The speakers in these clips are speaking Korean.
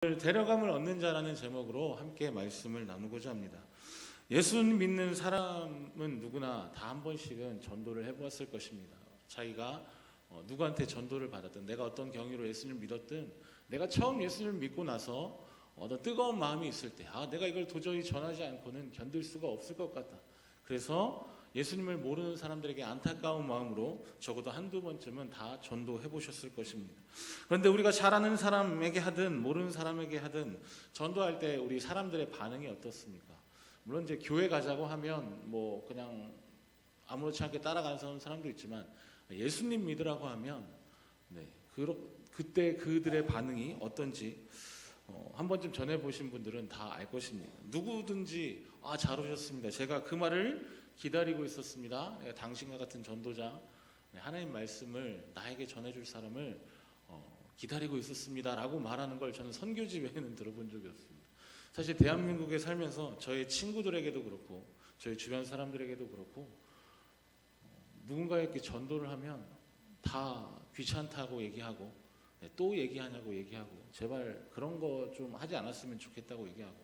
데려감을 얻는 자라는 제목으로 함께 말씀을 나누고자 합니다. 예수 믿는 사람은 누구나 다 한 번씩은 전도를 해보았을 것입니다. 자기가 누구한테 전도를 받았든, 내가 어떤 경위로 예수님을 믿었든, 내가 처음 예수님을 믿고 나서 어떤 뜨거운 마음이 있을 때, 내가 이걸 도저히 전하지 않고는 견딜 수가 없을 것 같다. 그래서 예수님을 모르는 사람들에게 안타까운 마음으로 적어도 한두 번쯤은 다 전도해 보셨을 것입니다. 그런데 우리가 잘 아는 사람에게 하든 모르는 사람에게 하든 전도할 때 우리 사람들의 반응이 어떻습니까? 물론 이제 교회 가자고 하면 뭐 그냥 아무렇지 않게 따라가는 사람도 있지만, 예수님 믿으라고 하면 그때 그들의 반응이 어떤지 한 번쯤 전해보신 분들은 다 알 것입니다. 누구든지 잘 오셨습니다. 제가 그 말을 기다리고 있었습니다. 당신과 같은 전도자, 하나님 말씀을 나에게 전해줄 사람을 기다리고 있었습니다 라고 말하는 걸 저는 선교지 외에는 들어본 적이 없습니다. 사실 대한민국에 살면서 저의 친구들에게도 그렇고 저희 주변 사람들에게도 그렇고 누군가에게 전도를 하면 다 귀찮다고 얘기하고 또 얘기하냐고 얘기하고 제발 그런 거 좀 하지 않았으면 좋겠다고 얘기하고,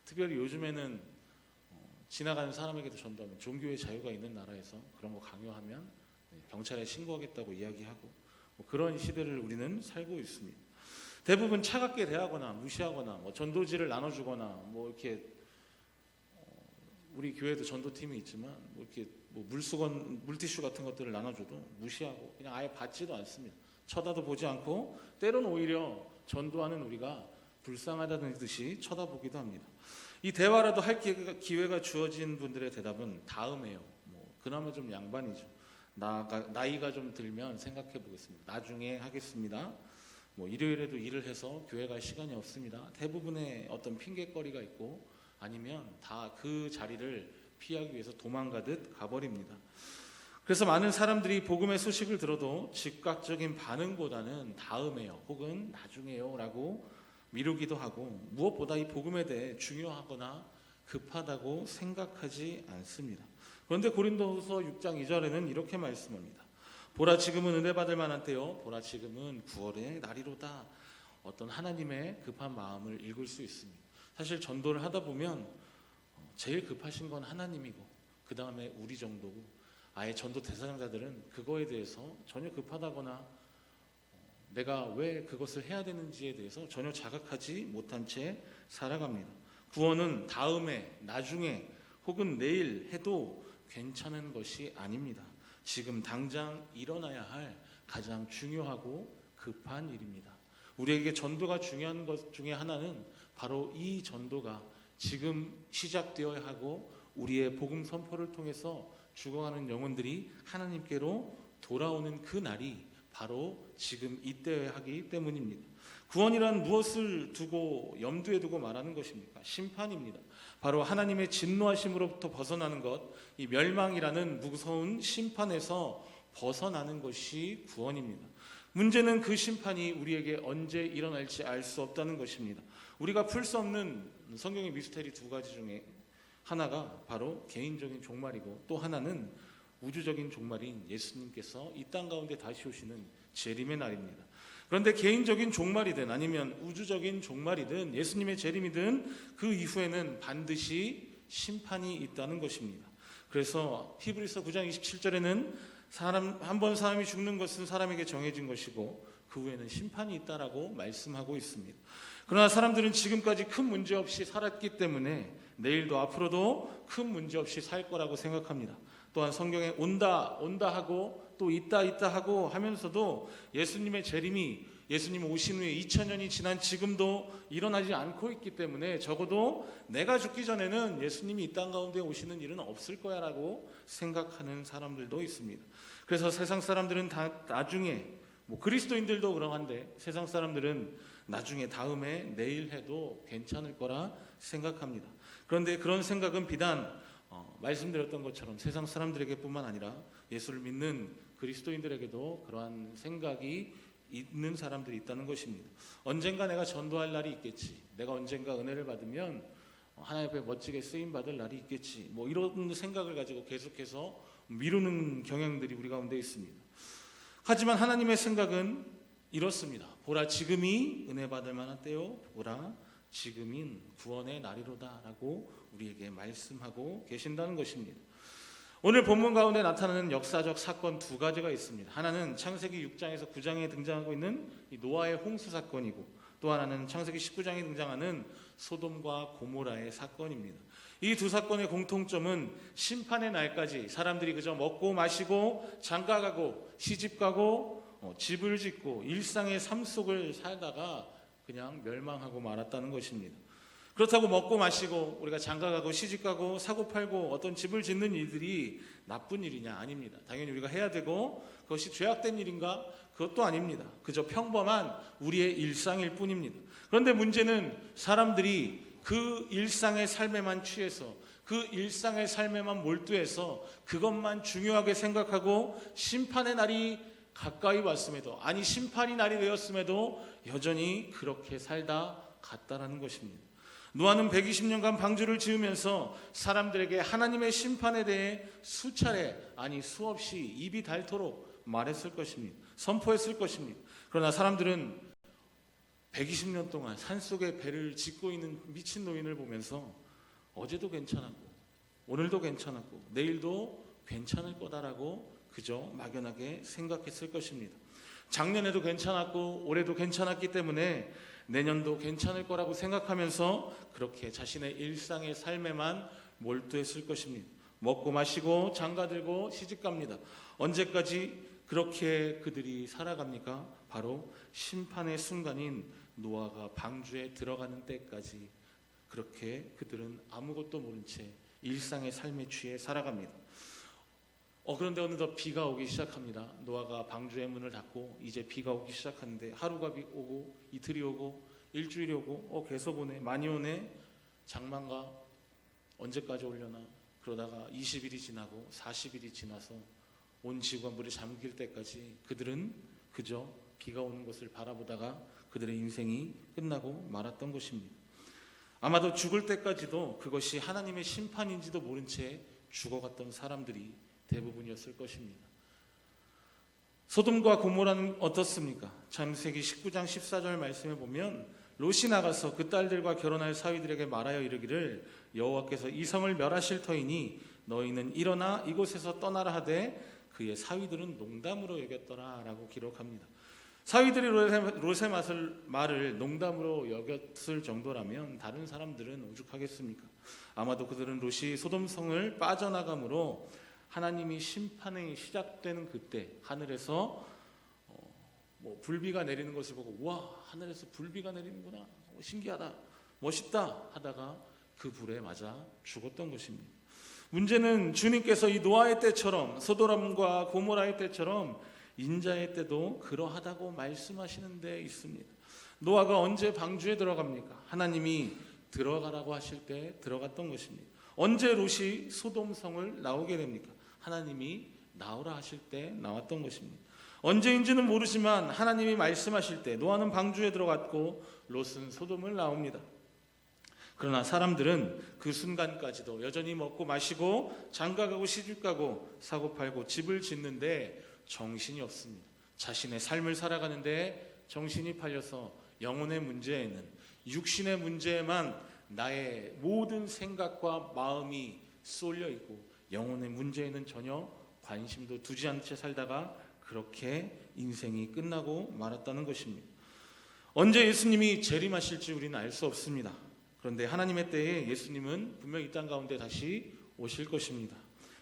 특별히 요즘에는 지나가는 사람에게도 전도하면 종교의 자유가 있는 나라에서 그런 거 강요하면 경찰에 신고하겠다고 이야기하고 그런 시대를 우리는 살고 있습니다. 대부분 차갑게 대하거나 무시하거나 전도지를 나눠주거나 이렇게 우리 교회도 전도팀이 있지만 이렇게 물수건, 물티슈 같은 것들을 나눠줘도 무시하고 그냥 아예 받지도 않습니다. 쳐다도 보지 않고 때로는 오히려 전도하는 우리가 불쌍하다는 듯이 쳐다보기도 합니다. 이 대화라도 할 기회가 주어진 분들의 대답은 다음에요. 그나마 좀 양반이죠. 나이가 좀 들면 생각해 보겠습니다. 나중에 하겠습니다. 일요일에도 일을 해서 교회 갈 시간이 없습니다. 대부분의 어떤 핑계거리가 있고 아니면 다 그 자리를 피하기 위해서 도망가듯 가버립니다. 그래서 많은 사람들이 복음의 소식을 들어도 즉각적인 반응보다는 다음에요 혹은 나중에요 라고 미루기도 하고, 무엇보다 이 복음에 대해 중요하거나 급하다고 생각하지 않습니다. 그런데 고린도후서 6장 2절에는 이렇게 말씀합니다. 보라 지금은 은혜 받을 만한 때요, 보라 지금은 구원의 날이로다. 어떤 하나님의 급한 마음을 읽을 수 있습니다. 사실 전도를 하다 보면 제일 급하신 건 하나님이고 그 다음에 우리 정도고, 아예 전도 대상자들은 그거에 대해서 전혀 급하다거나 내가 왜 그것을 해야 되는지에 대해서 전혀 자각하지 못한 채 살아갑니다. 구원은 다음에, 나중에 혹은 내일 해도 괜찮은 것이 아닙니다. 지금 당장 일어나야 할 가장 중요하고 급한 일입니다. 우리에게 전도가 중요한 것 중에 하나는 바로 이 전도가 지금 시작되어야 하고 우리의 복음 선포를 통해서 죽어가는 영혼들이 하나님께로 돌아오는 그 날이 바로 지금 이때여야 하기 때문입니다. 구원이란 무엇을 두고 염두에 두고 말하는 것입니까? 심판입니다. 바로 하나님의 진노하심으로부터 벗어나는 것, 이 멸망이라는 무서운 심판에서 벗어나는 것이 구원입니다. 문제는 그 심판이 우리에게 언제 일어날지 알 수 없다는 것입니다. 우리가 풀 수 없는 성경의 미스테리 두 가지 중에 하나가 바로 개인적인 종말이고, 또 하나는 우주적인 종말인 예수님께서 이 땅 가운데 다시 오시는 재림의 날입니다. 그런데 개인적인 종말이든 아니면 우주적인 종말이든 예수님의 재림이든 그 이후에는 반드시 심판이 있다는 것입니다. 그래서 히브리서 9장 27절에는 한 번 사람이 죽는 것은 사람에게 정해진 것이고 그 후에는 심판이 있다라고 말씀하고 있습니다. 그러나 사람들은 지금까지 큰 문제 없이 살았기 때문에 내일도 앞으로도 큰 문제 없이 살 거라고 생각합니다. 또한 성경에 온다 하고 또 있다 하고 하면서도 예수님의 재림이 예수님 오신 후에 2000년이 지난 지금도 일어나지 않고 있기 때문에 적어도 내가 죽기 전에는 예수님이 이 땅 가운데 오시는 일은 없을 거야 라고 생각하는 사람들도 있습니다. 그래서 세상 사람들은 다 나중에, 그리스도인들도 그러한데 세상 사람들은 나중에 다음에 내일 해도 괜찮을 거라 생각합니다. 그런데 그런 생각은 비단 말씀드렸던 것처럼 세상 사람들에게 뿐만 아니라 예수를 믿는 그리스도인들에게도 그러한 생각이 있는 사람들이 있다는 것입니다. 언젠가 내가 전도할 날이 있겠지, 내가 언젠가 은혜를 받으면 하나님 앞에 멋지게 쓰임받을 날이 있겠지, 이런 생각을 가지고 계속해서 미루는 경향들이 우리 가운데 있습니다. 하지만 하나님의 생각은 이렇습니다. 보라 지금이 은혜 받을 만한 때요, 보라 지금인 구원의 날이로다라고 우리에게 말씀하고 계신다는 것입니다. 오늘 본문 가운데 나타나는 역사적 사건 두 가지가 있습니다. 하나는 창세기 6장에서 9장에 등장하고 있는 이 노아의 홍수 사건이고, 또 하나는 창세기 19장에 등장하는 소돔과 고모라의 사건입니다. 이 두 사건의 공통점은 심판의 날까지 사람들이 그저 먹고 마시고 장가가고 시집가고 집을 짓고 일상의 삶 속을 살다가 그냥 멸망하고 말았다는 것입니다. 그렇다고 먹고 마시고 우리가 장가가고 시집가고 사고팔고 어떤 집을 짓는 일들이 나쁜 일이냐? 아닙니다. 당연히 우리가 해야 되고 그것이 죄악된 일인가? 그것도 아닙니다. 그저 평범한 우리의 일상일 뿐입니다. 그런데 문제는 사람들이 그 일상의 삶에만 취해서, 그 일상의 삶에만 몰두해서 그것만 중요하게 생각하고 심판의 날이 가까이 왔음에도, 아니 심판이 날이 되었음에도 여전히 그렇게 살다 갔다라는 것입니다. 노아는 120년간 방주를 지으면서 사람들에게 하나님의 심판에 대해 수차례, 아니 수없이 입이 닳도록 말했을 것입니다. 선포했을 것입니다. 그러나 사람들은 120년 동안 산속에 배를 짓고 있는 미친 노인을 보면서 어제도 괜찮았고 오늘도 괜찮았고 내일도 괜찮을 거다라고 그저 막연하게 생각했을 것입니다. 작년에도 괜찮았고 올해도 괜찮았기 때문에 내년도 괜찮을 거라고 생각하면서 그렇게 자신의 일상의 삶에만 몰두했을 것입니다. 먹고 마시고 장가들고 시집갑니다. 언제까지 그렇게 그들이 살아갑니까? 바로 심판의 순간인 노아가 방주에 들어가는 때까지 그렇게 그들은 아무것도 모른 채 일상의 삶에 취해 살아갑니다. 그런데 어느덧 비가 오기 시작합니다. 노아가 방주의 문을 닫고 이제 비가 오기 시작하는데 하루가 오고 이틀이 오고 일주일이 오고 계속 오네, 많이 오네, 장마가 언제까지 오려나. 그러다가 20일이 지나고 40일이 지나서 온 지구가 물에 잠길 때까지 그들은 그저 비가 오는 것을 바라보다가 그들의 인생이 끝나고 말았던 것입니다. 아마도 죽을 때까지도 그것이 하나님의 심판인지도 모른 채 죽어갔던 사람들이 대부분이었을 것입니다. 소돔과 고모라는 어떻습니까? 창세기 19장 14절 말씀에 보면 롯이 나가서 그 딸들과 결혼할 사위들에게 말하여 이르기를 여호와께서 이 성을 멸하실 터이니 너희는 일어나 이곳에서 떠나라 하되 그의 사위들은 농담으로 여겼더라 라고 기록합니다. 사위들이 롯의 말을 농담으로 여겼을 정도라면 다른 사람들은 오죽하겠습니까? 아마도 그들은 롯이 소돔성을 빠져나감으로 하나님이 심판이 시작되는 그때 하늘에서 불비가 내리는 것을 보고 와, 하늘에서 불비가 내리는구나, 신기하다, 멋있다 하다가 그 불에 맞아 죽었던 것입니다. 문제는 주님께서 이 노아의 때처럼 소돔과 고모라의 때처럼 인자의 때도 그러하다고 말씀하시는 데 있습니다. 노아가 언제 방주에 들어갑니까? 하나님이 들어가라고 하실 때 들어갔던 것입니다. 언제 롯이 소돔성을 나오게 됩니까? 하나님이 나오라 하실 때 나왔던 것입니다. 언제인지는 모르지만 하나님이 말씀하실 때 노아는 방주에 들어갔고 롯은 소돔을 나옵니다. 그러나 사람들은 그 순간까지도 여전히 먹고 마시고 장가가고 시집가고 사고팔고 집을 짓는데 정신이 없습니다. 자신의 삶을 살아가는데 정신이 팔려서 영혼의 문제에는, 육신의 문제에만 나의 모든 생각과 마음이 쏠려 있고 영혼의 문제에는 전혀 관심도 두지 않은 채 살다가 그렇게 인생이 끝나고 말았다는 것입니다. 언제 예수님이 재림하실지 우리는 알 수 없습니다. 그런데 하나님의 때에 예수님은 분명히 이 땅 가운데 다시 오실 것입니다.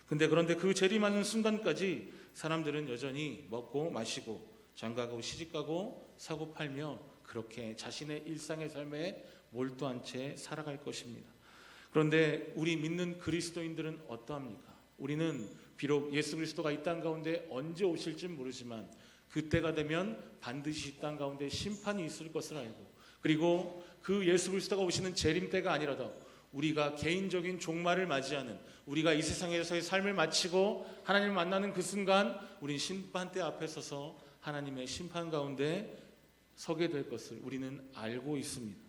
그런데 그 재림하는 순간까지 사람들은 여전히 먹고 마시고 장가가고 시집가고 사고팔며 그렇게 자신의 일상의 삶에 몰두한 채 살아갈 것입니다. 그런데 우리 믿는 그리스도인들은 어떠합니까? 우리는 비록 예수 그리스도가 이 땅 가운데 언제 오실지 모르지만 그때가 되면 반드시 이 땅 가운데 심판이 있을 것을 알고, 그리고 그 예수 그리스도가 오시는 재림 때가 아니라도 우리가 개인적인 종말을 맞이하는, 우리가 이 세상에서의 삶을 마치고 하나님을 만나는 그 순간 우린 심판대 앞에 서서 하나님의 심판 가운데 서게 될 것을 우리는 알고 있습니다.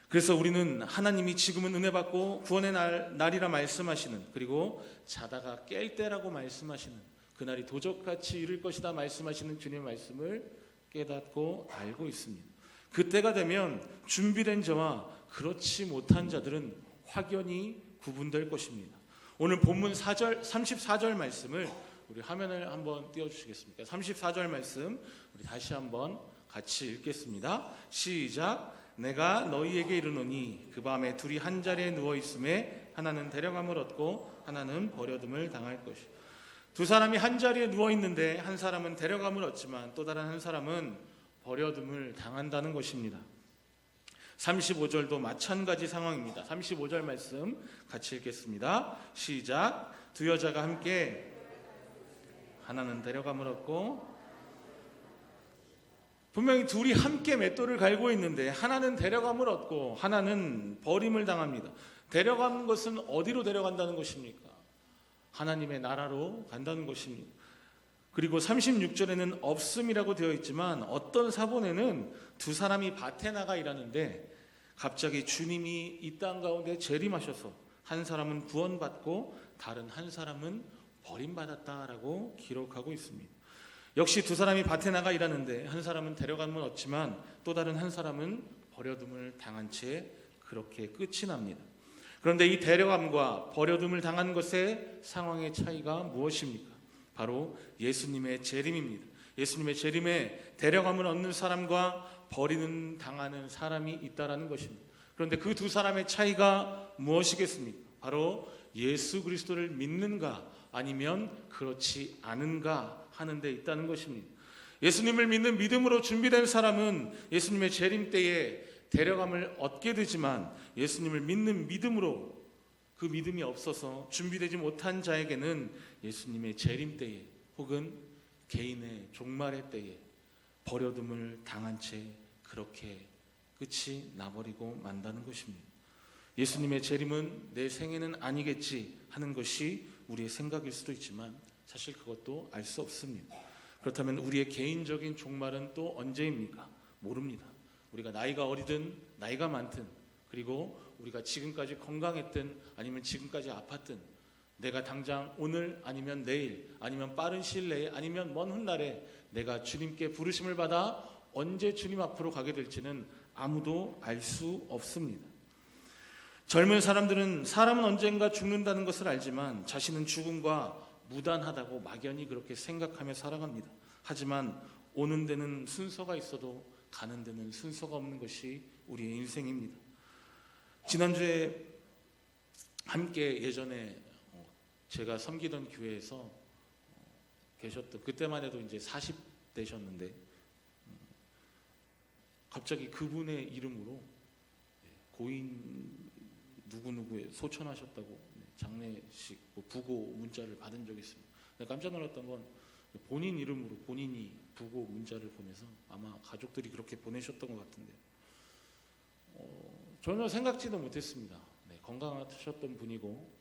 그래서 우리는 하나님이 지금은 은혜 받고 구원의 날이라 말씀하시는, 그리고 자다가 깰 때라고 말씀하시는, 그날이 도적같이 이를 것이다 말씀하시는 주님의 말씀을 깨닫고 알고 있습니다. 그때가 되면 준비된 자와 그렇지 못한 자들은 확연히 구분될 것입니다. 오늘 본문 34절 말씀을 우리 화면을 한번 띄워주시겠습니까? 34절 말씀 우리 다시 한번 같이 읽겠습니다. 시작. 내가 너희에게 이르노니 그 밤에 둘이 한 자리에 누워 있음에 하나는 데려감을 얻고 하나는 버려둠을 당할 것이요. 두 사람이 한 자리에 누워 있는데 한 사람은 데려감을 얻지만 또 다른 한 사람은 버려둠을 당한다는 것입니다. 35절도 마찬가지 상황입니다. 35절 말씀 같이 읽겠습니다. 시작. 두 여자가 함께 하나는 데려감을 얻고, 분명히 둘이 함께 맷돌을 갈고 있는데 하나는 데려감을 얻고 하나는 버림을 당합니다. 데려가는 것은 어디로 데려간다는 것입니까? 하나님의 나라로 간다는 것입니다. 그리고 36절에는 없음이라고 되어 있지만 어떤 사본에는 두 사람이 밭에 나가 일하는데 갑자기 주님이 이 땅 가운데 재림하셔서 한 사람은 구원받고 다른 한 사람은 버림받았다라고 기록하고 있습니다. 역시 두 사람이 밭에 나가 일하는데 한 사람은 데려감을 얻지만 또 다른 한 사람은 버려둠을 당한 채 그렇게 끝이 납니다. 그런데 이 데려감과 버려둠을 당한 것의 상황의 차이가 무엇입니까? 바로 예수님의 재림입니다. 예수님의 재림에 데려감을 얻는 사람과 버리는 당하는 사람이 있다라는 것입니다. 그런데 그 두 사람의 차이가 무엇이겠습니까? 바로 예수 그리스도를 믿는가 아니면 그렇지 않은가 하는 데 있다는 것입니다. 예수님을 믿는 믿음으로 준비된 사람은 예수님의 재림 때에 데려감을 얻게 되지만 예수님을 믿는 믿음으로 그 믿음이 없어서 준비되지 못한 자에게는 예수님의 재림 때에 혹은 개인의 종말의 때에 버려둠을 당한 채 그렇게 끝이 나버리고 만다는 것입니다. 예수님의 재림은 내 생애는 아니겠지 하는 것이 우리의 생각일 수도 있지만 사실 그것도 알 수 없습니다. 그렇다면 우리의 개인적인 종말은 또 언제입니까? 모릅니다. 우리가 나이가 어리든 나이가 많든 그리고 우리가 지금까지 건강했든 아니면 지금까지 아팠든 내가 당장 오늘 아니면 내일 아니면 빠른 시일 내에 아니면 먼 훗날에 내가 주님께 부르심을 받아 언제 주님 앞으로 가게 될지는 아무도 알 수 없습니다. 젊은 사람들은 사람은 언젠가 죽는다는 것을 알지만 자신은 죽음과 무단하다고 막연히 그렇게 생각하며 살아갑니다. 하지만 오는 데는 순서가 있어도 가는 데는 순서가 없는 것이 우리의 인생입니다. 지난주에 함께 예전에 제가 섬기던 교회에서 계셨던, 그때만 해도 이제 40대셨는데 갑자기 그분의 이름으로 고인 누구누구에 소천하셨다고 장례식 부고 문자를 받은 적이 있습니다. 깜짝 놀랐던 건 본인 이름으로 본인이 부고 문자를 보내서 아마 가족들이 그렇게 보내셨던 것 같은데 전혀 생각지도 못했습니다. 건강하셨던 분이고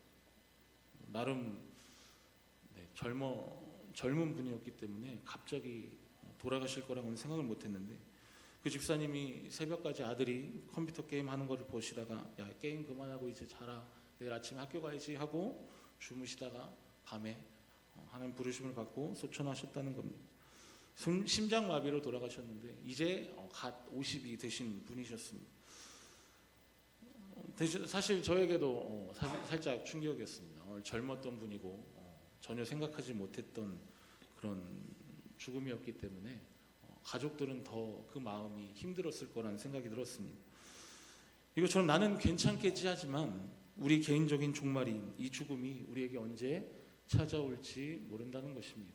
나름 젊은 분이었기 때문에 갑자기 돌아가실 거라고는 생각을 못했는데 그 집사님이 새벽까지 아들이 컴퓨터 게임 하는 거를 보시다가 야 게임 그만하고 이제 자라 내일 아침에 학교 가야지 하고 주무시다가 밤에 하나님 부르심을 받고 소천하셨다는 겁니다. 심장마비로 돌아가셨는데 이제 갓 50이 되신 분이셨습니다. 사실 저에게도 살짝 충격이었습니다. 젊었던 분이고 전혀 생각하지 못했던 그런 죽음이었기 때문에 가족들은 더 그 마음이 힘들었을 거라는 생각이 들었습니다. 이것처럼 나는 괜찮겠지 하지만 우리 개인적인 종말인 이 죽음이 우리에게 언제 찾아올지 모른다는 것입니다.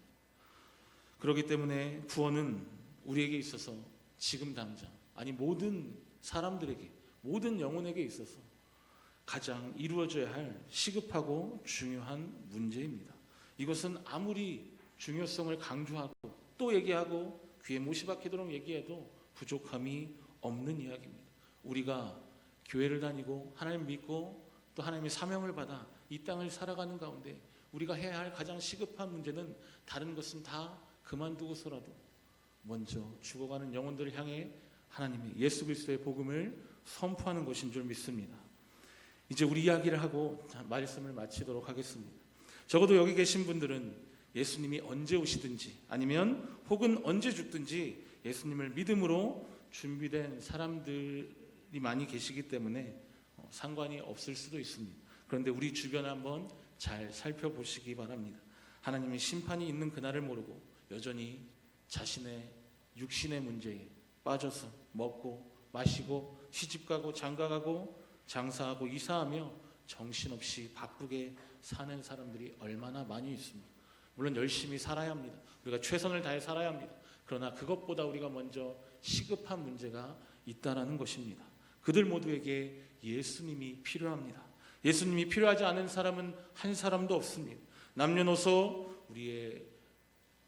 그렇기 때문에 구원은 우리에게 있어서 지금 당장, 아니 모든 사람들에게, 모든 영혼에게 있어서 가장 이루어져야 할 시급하고 중요한 문제입니다. 이것은 아무리 중요성을 강조하고 또 얘기하고 귀에 못이 박히도록 얘기해도 부족함이 없는 이야기입니다. 우리가 교회를 다니고 하나님 믿고 또 하나님의 사명을 받아 이 땅을 살아가는 가운데 우리가 해야 할 가장 시급한 문제는 다른 것은 다 그만두고서라도 먼저 죽어가는 영혼들을 향해 하나님의 예수 그리스도의 복음을 선포하는 것인 줄 믿습니다. 이제 우리 이야기를 하고 말씀을 마치도록 하겠습니다. 적어도 여기 계신 분들은 예수님이 언제 오시든지 아니면 혹은 언제 죽든지 예수님을 믿음으로 준비된 사람들이 많이 계시기 때문에 상관이 없을 수도 있습니다. 그런데 우리 주변을 한번 잘 살펴보시기 바랍니다. 하나님의 심판이 있는 그날을 모르고 여전히 자신의 육신의 문제에 빠져서 먹고 마시고 시집가고 장가가고 장사하고 이사하며 정신없이 바쁘게 사는 사람들이 얼마나 많이 있습니다. 물론 열심히 살아야 합니다. 우리가 최선을 다해 살아야 합니다. 그러나 그것보다 우리가 먼저 시급한 문제가 있다라는 것입니다. 그들 모두에게 예수님이 필요합니다. 예수님이 필요하지 않은 사람은 한 사람도 없습니다. 남녀노소 우리의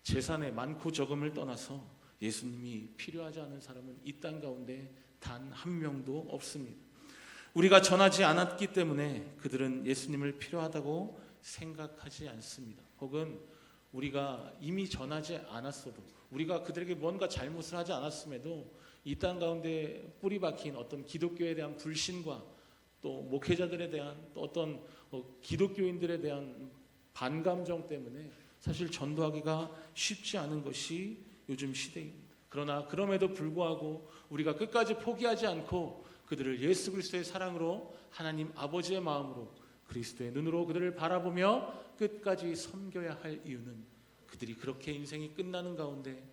재산의 많고 적음을 떠나서 예수님이 필요하지 않은 사람은 이 땅 가운데 단 한 명도 없습니다. 우리가 전하지 않았기 때문에 그들은 예수님을 필요하다고 생각하지 않습니다. 혹은 우리가 이미 전하지 않았어도, 우리가 그들에게 뭔가 잘못을 하지 않았음에도 이 땅 가운데 뿌리 박힌 어떤 기독교에 대한 불신과 또 목회자들에 대한 또 어떤 기독교인들에 대한 반감정 때문에 사실 전도하기가 쉽지 않은 것이 요즘 시대입니다. 그러나 그럼에도 불구하고 우리가 끝까지 포기하지 않고 그들을 예수 그리스도의 사랑으로, 하나님 아버지의 마음으로, 그리스도의 눈으로 그들을 바라보며 끝까지 섬겨야 할 이유는 그들이 그렇게 인생이 끝나는 가운데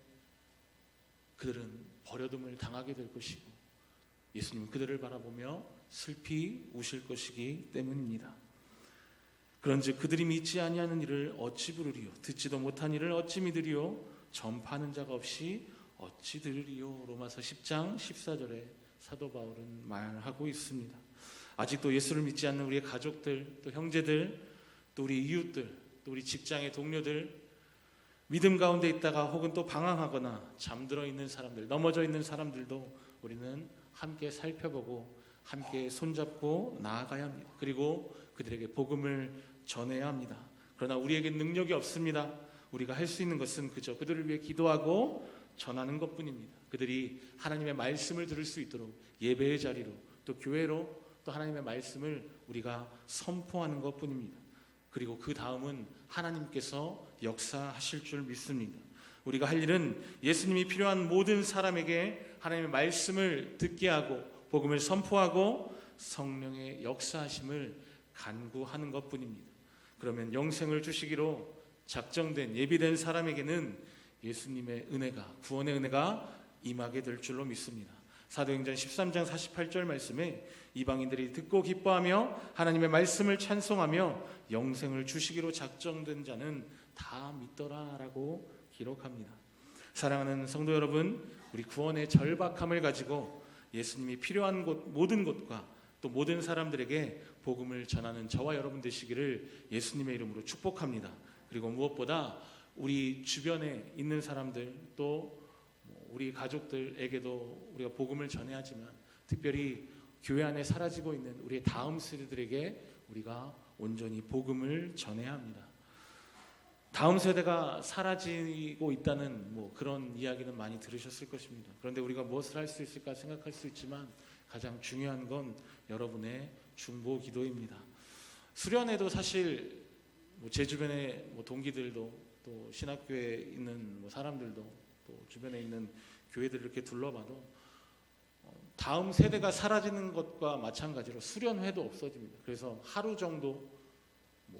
그들은 버려둠을 당하게 될 것이고 예수님은 그들을 바라보며 슬피 우실 것이기 때문입니다. 그런즉 그들이 믿지 아니하는 일을 어찌 부르리요, 듣지도 못한 일을 어찌 믿으리요, 전파하는 자가 없이 어찌 들으리요. 로마서 10장 14절에 사도 바울은 말하고 있습니다. 아직도 예수를 믿지 않는 우리의 가족들, 또 형제들, 또 우리 이웃들, 또 우리 직장의 동료들, 믿음 가운데 있다가 혹은 또 방황하거나 잠들어 있는 사람들, 넘어져 있는 사람들도 우리는 함께 살펴보고 함께 손잡고 나아가야 합니다. 그리고 그들에게 복음을 전해야 합니다. 그러나 우리에게 능력이 없습니다. 우리가 할 수 있는 것은 그저 그들을 위해 기도하고 전하는 것뿐입니다. 그들이 하나님의 말씀을 들을 수 있도록 예배의 자리로, 또 교회로 또 하나님의 말씀을 우리가 선포하는 것뿐입니다. 그리고 그 다음은 하나님께서 역사하실 줄 믿습니다. 우리가 할 일은 예수님이 필요한 모든 사람에게 하나님의 말씀을 듣게 하고 복음을 선포하고 성령의 역사하심을 간구하는 것뿐입니다. 그러면 영생을 주시기로 작정된, 예비된 사람에게는 예수님의 은혜가, 구원의 은혜가 임하게 될 줄로 믿습니다. 사도행전 13장 48절 말씀에 이방인들이 듣고 기뻐하며 하나님의 말씀을 찬송하며 영생을 주시기로 작정된 자는 다 믿더라라고 기록합니다. 사랑하는 성도 여러분, 우리 구원의 절박함을 가지고 예수님이 필요한 곳, 모든 곳과 또 모든 사람들에게 복음을 전하는 저와 여러분 되시기를 예수님의 이름으로 축복합니다. 그리고 무엇보다 우리 주변에 있는 사람들, 또 우리 가족들에게도 우리가 복음을 전해야 하지만 특별히 교회 안에 사라지고 있는 우리의 다음 세대들에게 우리가 온전히 복음을 전해야 합니다. 다음 세대가 사라지고 있다는 그런 이야기는 많이 들으셨을 것입니다. 그런데 우리가 무엇을 할 수 있을까 생각할 수 있지만 가장 중요한 건 여러분의 중보 기도입니다. 수련회도 사실 제 주변의 동기들도 또 신학교에 있는 사람들도 또 주변에 있는 교회들을 이렇게 둘러봐도 다음 세대가 사라지는 것과 마찬가지로 수련회도 없어집니다. 그래서 하루 정도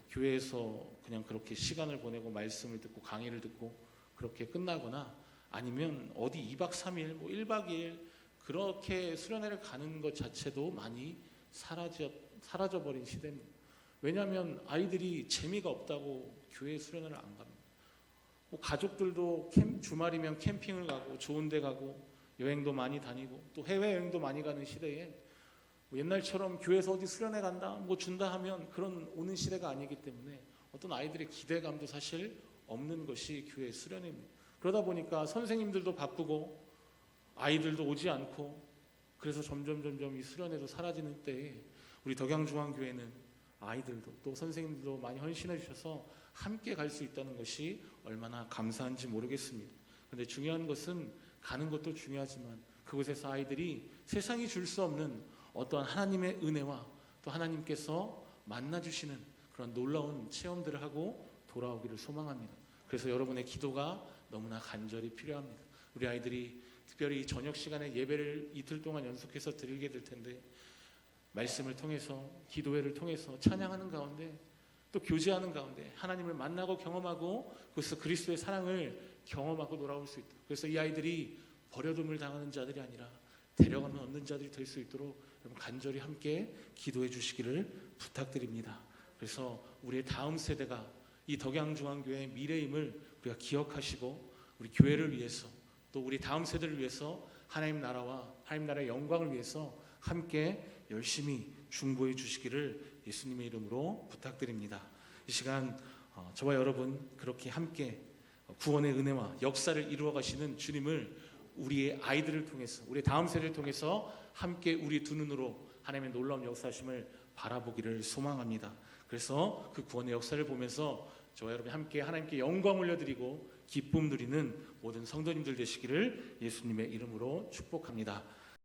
교회에서 그냥 그렇게 시간을 보내고 말씀을 듣고 강의를 듣고 그렇게 끝나거나 아니면 어디 2박 3일, 1박 2일 그렇게 수련회를 가는 것 자체도 많이 사라져버린 시대입니다. 왜냐하면 아이들이 재미가 없다고 교회 수련회를 안 갑니다. 가족들도 주말이면 캠핑을 가고 좋은 데 가고 여행도 많이 다니고 또 해외여행도 많이 가는 시대에 옛날처럼 교회에서 어디 수련회 간다 준다 하면 그런 오는 시대가 아니기 때문에 어떤 아이들의 기대감도 사실 없는 것이 교회 수련회입니다. 그러다 보니까 선생님들도 바쁘고 아이들도 오지 않고 그래서 점점 이 수련회도 사라지는 때에 우리 덕양중앙교회는 아이들도 또 선생님들도 많이 헌신해 주셔서 함께 갈 수 있다는 것이 얼마나 감사한지 모르겠습니다. 그런데 중요한 것은 가는 것도 중요하지만 그곳에서 아이들이 세상이 줄 수 없는 어떠한 하나님의 은혜와 또 하나님께서 만나주시는 그런 놀라운 체험들을 하고 돌아오기를 소망합니다. 그래서 여러분의 기도가 너무나 간절히 필요합니다. 우리 아이들이 특별히 저녁 시간에 예배를 이틀 동안 연속해서 드리게 될 텐데 말씀을 통해서 기도회를 통해서 찬양하는 가운데 또 교제하는 가운데 하나님을 만나고 경험하고 그래서 그리스도의 사랑을 경험하고 돌아올 수 있다. 그래서 이 아이들이 버려둠을 당하는 자들이 아니라 데려가면 얻는 자들이 될 수 있도록 여러분 간절히 함께 기도해 주시기를 부탁드립니다. 그래서 우리의 다음 세대가 이 덕양중앙교회의 미래임을 우리가 기억하시고 우리 교회를 위해서 또 우리 다음 세대를 위해서 하나님 나라와 하나님 나라의 영광을 위해서 함께 열심히 중보해 주시기를 예수님의 이름으로 부탁드립니다. 이 시간 저와 여러분 그렇게 함께 구원의 은혜와 역사를 이루어 가시는 주님을 우리의 아이들을 통해서 우리 다음 세대를 통해서 함께 우리 두 눈으로 하나님의 놀라운 역사심을 바라보기를 소망합니다. 그래서 그 구원의 역사를 보면서 저와 여러분이 함께 하나님께 영광 올려드리고 기쁨 누리는 모든 성도님들 되시기를 예수님의 이름으로 축복합니다.